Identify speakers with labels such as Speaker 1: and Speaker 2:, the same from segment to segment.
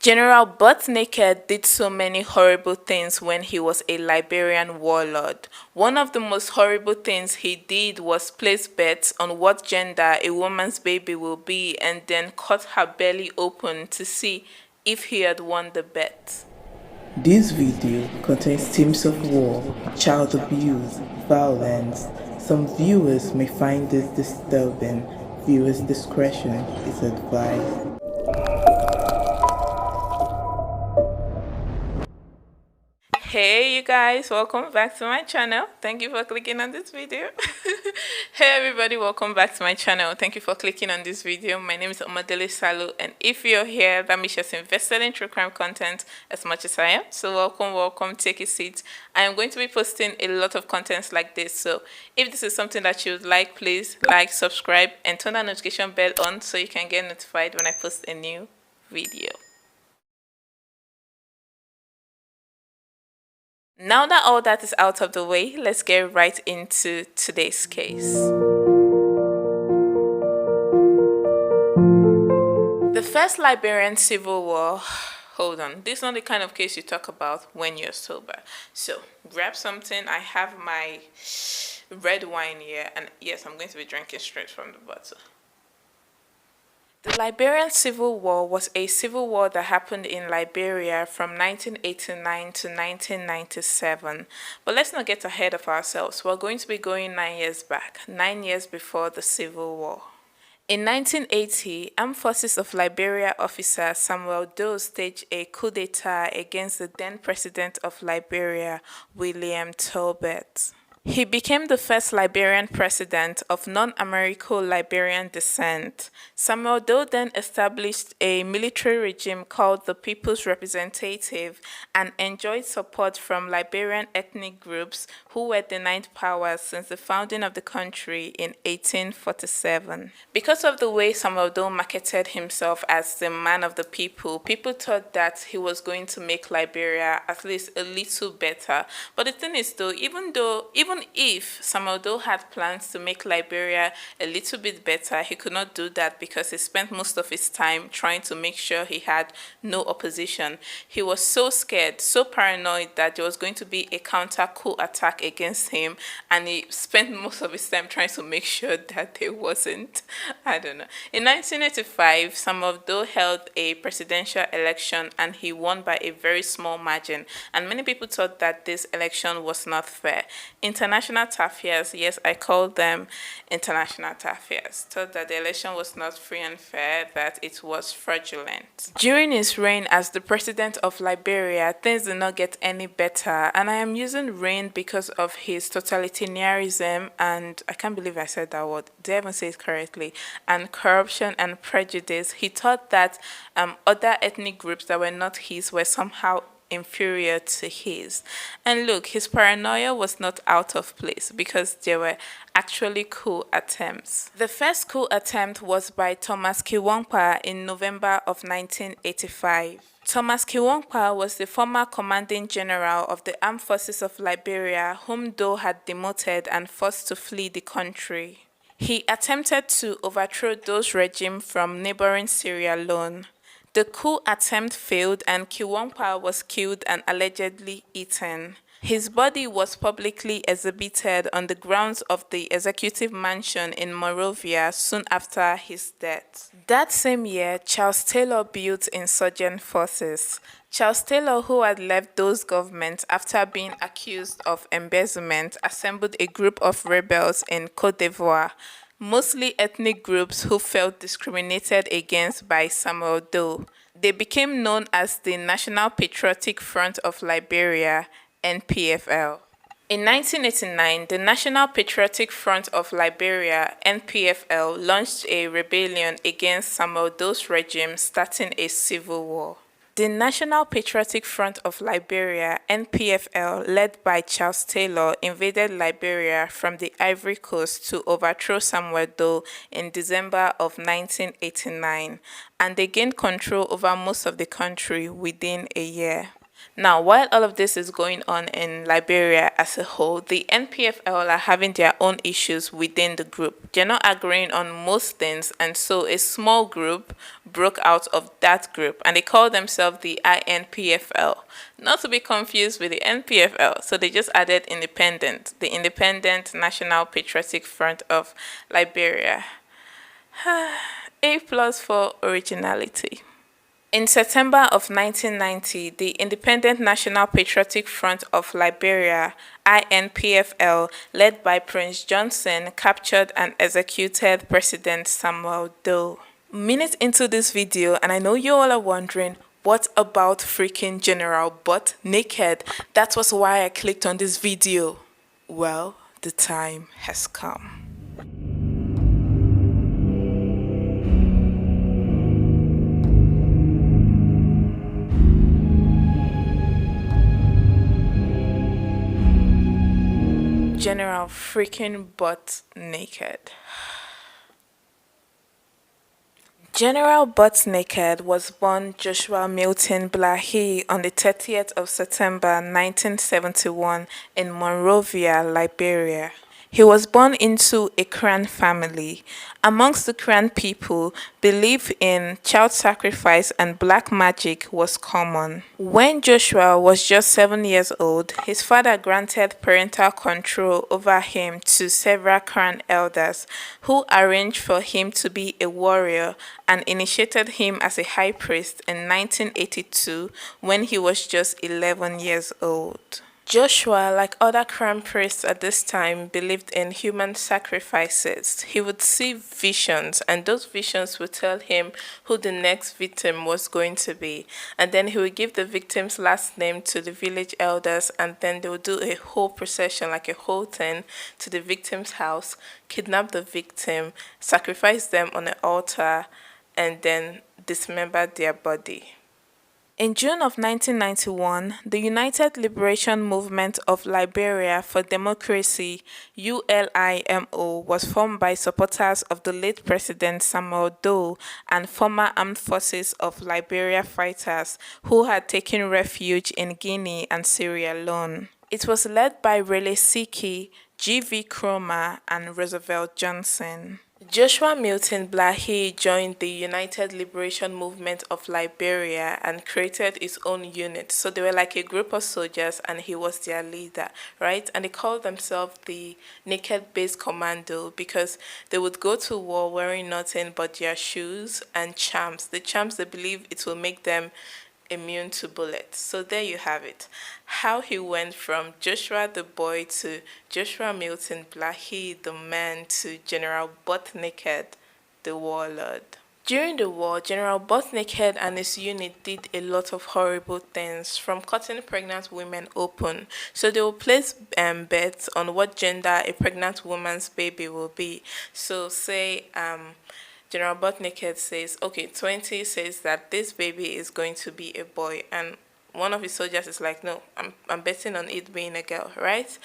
Speaker 1: General Butt Naked did so many horrible things when he was a Liberian warlord. One of the most horrible things he did was place bets on what gender a woman's baby will be and then cut her belly open to see if he had won the bet.
Speaker 2: This video contains themes of war, child abuse, violence. Some viewers may find this disturbing. Viewers' discretion is advised.
Speaker 1: Hey you guys, welcome back to my channel. Thank you for clicking on this video. Hey everybody, welcome back to my channel. Thank you for clicking on this video. My name is Omodele Salu, and if you're here, that means you're invested in true crime content as much as I am. So welcome, take a seat. I am going to be posting a lot of contents like this, so if this is something that you would like, please like, subscribe, and turn that notification bell on so you can get notified when I post a new video. Now that all that is out of the way, let's get right into today's case. The first Liberian Civil War. Hold on, this is not the kind of case you talk about when you're sober. So grab something. I have my red wine here, and yes, I'm going to be drinking straight from the bottle. The Liberian Civil War was a civil war that happened in Liberia from 1989 to 1997. But let's not get ahead of ourselves. We're going to be going 9 years back, 9 years before the Civil War. In 1980, Armed Forces of Liberia officer Samuel Doe staged a coup d'etat against the then president of Liberia, William Tolbert. He became the first Liberian president of non-Americo-Liberian descent. Samuel Doe then established a military regime called the People's Representative and enjoyed support from Liberian ethnic groups who were denied power since the founding of the country in 1847. Because of the way Samuel Doe marketed himself as the man of the people, people thought that he was going to make Liberia at least a little better. But the thing is though, even if Samuel Doe had plans to make Liberia a little bit better, he could not do that because he spent most of his time trying to make sure he had no opposition. He was so scared, so paranoid that there was going to be a counter coup attack against him, and he spent most of his time trying to make sure that there wasn't. I don't know. In 1985, Samuel Doe held a presidential election and he won by a very small margin, and many people thought that this election was not fair. International Tafias, yes, I call them international Tafias, thought that the election was not free and fair, that it was fraudulent. During his reign as the president of Liberia, things did not get any better, and I am using reign because of his totalitarianism, and I can't believe I said that word, did I even say it correctly, and corruption and prejudice. He thought that other ethnic groups that were not his were somehow inferior to his. And look, his paranoia was not out of place because there were actually coup attempts. The first coup attempt was by Thomas Kiwankwa in November of 1985. Thomas Kiwankwa was the former commanding general of the Armed Forces of Liberia, whom Doe had demoted and forced to flee the country. He attempted to overthrow Doe's regime from neighboring Sierra Leone. The coup attempt failed and Kiwankwa was killed and allegedly eaten. His body was publicly exhibited on the grounds of the executive mansion in Monrovia soon after his death. That same year, Charles Taylor built insurgent forces. Charles Taylor, who had left Doe's government after being accused of embezzlement, assembled a group of rebels in Côte d'Ivoire, mostly ethnic groups who felt discriminated against by Samuel Doe. They became known as the National Patriotic Front of Liberia, NPFL. In 1989, the National Patriotic Front of Liberia, NPFL, launched a rebellion against Samuel Doe's regime, starting a civil war. The National Patriotic Front of Liberia, NPFL, led by Charles Taylor, invaded Liberia from the Ivory Coast to overthrow Samuel Doe in December of 1989, and they gained control over most of the country within a year. Now, while all of this is going on in Liberia as a whole, the NPFL are having their own issues within the group. They're not agreeing on most things, and so a small group broke out of that group, and they call themselves the INPFL. Not to be confused with the NPFL, so they just added independent, the Independent National Patriotic Front of Liberia. A plus for originality. In September of 1990, the Independent National Patriotic Front of Liberia, INPFL, led by Prince Johnson, captured and executed President Samuel Doe. Minutes into this video, and I know you all are wondering, what about freaking General Butt Naked? That was why I clicked on this video. Well, the time has come. General freaking Butt Naked. General Butt Naked was born Joshua Milton Blahyi on the 30th of September 1971 in Monrovia, Liberia. He was born into a Kran family. Amongst the Kran people, belief in child sacrifice and black magic was common. When Joshua was just 7 years old, his father granted parental control over him to several Kran elders who arranged for him to be a warrior and initiated him as a high priest in 1982 when he was just 11 years old. Joshua, like other crown priests at this time, believed in human sacrifices. He would see visions, and those visions would tell him who the next victim was going to be. And then he would give the victim's last name to the village elders, and then they would do a whole procession, like a whole thing, to the victim's house, kidnap the victim, sacrifice them on an altar, and then dismember their body. In June of 1991, the United Liberation Movement of Liberia for Democracy, ULIMO, was formed by supporters of the late President Samuel Doe and former armed forces of Liberia fighters who had taken refuge in Guinea and Sierra Leone. It was led by Raleigh Siki, G.V. Cromer, and Roosevelt Johnson. Joshua Milton Blahyi joined the United Liberation Movement of Liberia and created his own unit. So they were like a group of soldiers and he was their leader, right? And they called themselves the Naked Base Commando because they would go to war wearing nothing but their shoes and charms. The charms, they believe it will make them immune to bullets. So there you have it. How he went from Joshua the boy to Joshua Milton Blahyi the man to General Butt Naked the warlord. During the war, General Butt Naked and his unit did a lot of horrible things, from cutting pregnant women open. So they will place bets on what gender a pregnant woman's baby will be. So say General Butt Naked says, okay, 20 says that this baby is going to be a boy, and one of his soldiers is like, no, I'm betting on it being a girl, right?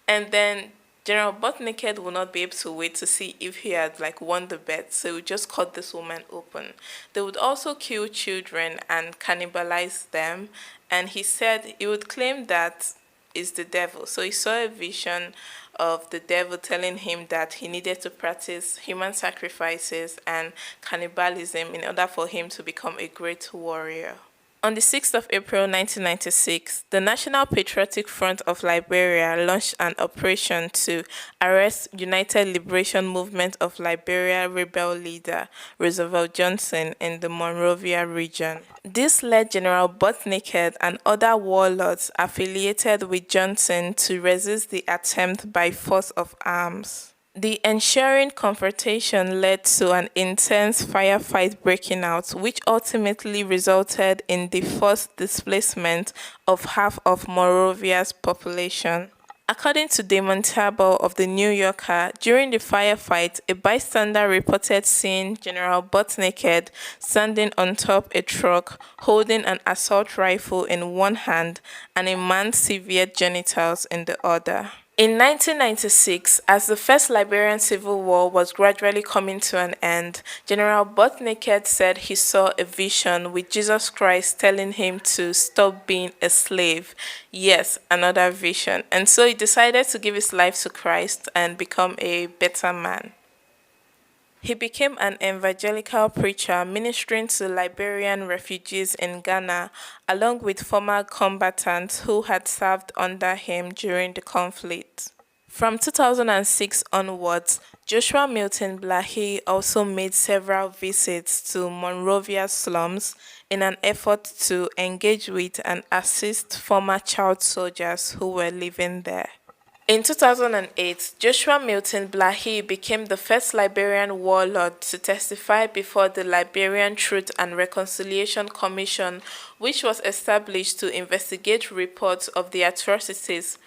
Speaker 1: And then General Butt Naked will not be able to wait to see if he had like won the bet, so he would just cut this woman open. They would also kill children and cannibalize them, and he said he would claim that is the devil. So he saw a vision of the devil telling him that he needed to practice human sacrifices and cannibalism in order for him to become a great warrior. On the 6th of April 1996, the National Patriotic Front of Liberia launched an operation to arrest United Liberation Movement of Liberia rebel leader Roosevelt Johnson in the Monrovia region. This led General Butt Naked and other warlords affiliated with Johnson to resist the attempt by force of arms. The ensuing confrontation led to an intense firefight breaking out, which ultimately resulted in the forced displacement of half of Monrovia's population. According to Damon Tarbell of The New Yorker, during the firefight, a bystander reported seeing General Butt Naked standing on top a truck, holding an assault rifle in one hand and a man's severed genitals in the other. In 1996, as the First Liberian Civil War was gradually coming to an end, General Butt Naked said he saw a vision with Jesus Christ telling him to stop being a slave. Yes, another vision. And so he decided to give his life to Christ and become a better man. He became an evangelical preacher ministering to Liberian refugees in Ghana, along with former combatants who had served under him during the conflict. From 2006 onwards, Joshua Milton Blahyi also made several visits to Monrovia slums in an effort to engage with and assist former child soldiers who were living there. In 2008, Joshua Milton Blahyi became the first Liberian warlord to testify before the Liberian Truth and Reconciliation Commission, which was established to investigate reports of the atrocities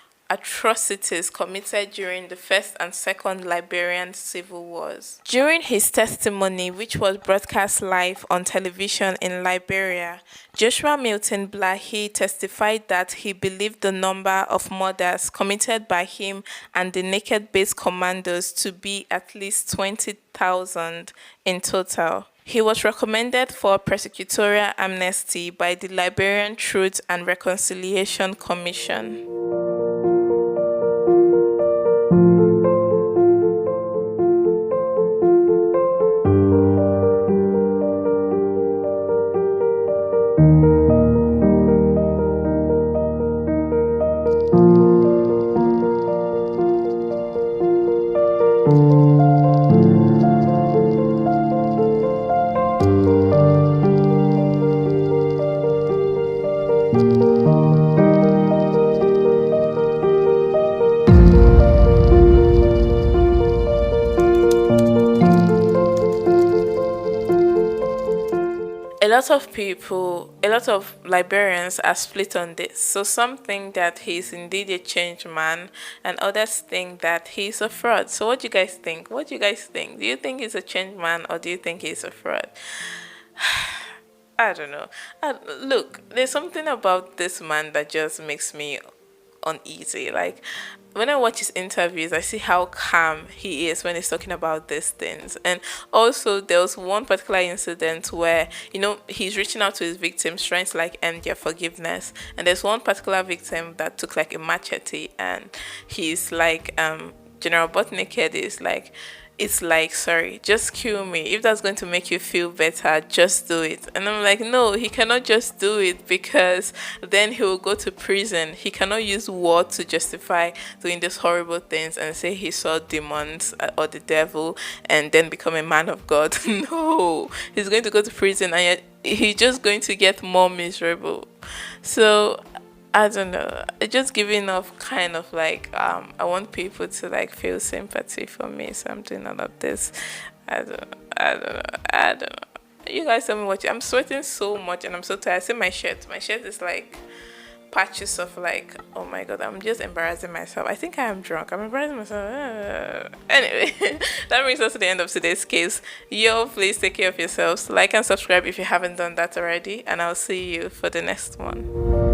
Speaker 1: committed during the First and Second Liberian Civil Wars. During his testimony, which was broadcast live on television in Liberia, Joshua Milton Blahyi testified that he believed the number of murders committed by him and the naked base commandos to be at least 20,000 in total. He was recommended for prosecutorial amnesty by the Liberian Truth and Reconciliation Commission. A lot of Liberians are split on this. So some think that he's indeed a changed man, and others think that he's a fraud. So what do you guys think? What do you guys think? Do you think he's a changed man, or do you think he's a fraud? I don't know. Look, there's something about this man that just makes me uneasy. Like, when I watch his interviews, I see how calm he is when he's talking about these things. And also, there was one particular incident where, he's reaching out to his victims, trying to like end their forgiveness. And there's one particular victim that took like a machete, and he's like, General Butt Naked is like, it's like, sorry, just kill me. If that's going to make you feel better, just do it. And I'm like, no, he cannot just do it, because then he will go to prison. He cannot use war to justify doing these horrible things and say he saw demons or the devil and then become a man of God. No, he's going to go to prison, and yet he's just going to get more miserable. So I don't know. It's just giving off kind of like I want people to like feel sympathy for me. So I'm doing all of this. I don't know. You guys tell me what I'm sweating so much and I'm so tired. I see my shirt. My shirt is like patches of like, oh my god, I'm just embarrassing myself. I think I am drunk. I'm embarrassing myself. Anyway, that brings us to the end of today's case. Yo, please take care of yourselves. Like and subscribe if you haven't done that already. And I'll see you for the next one.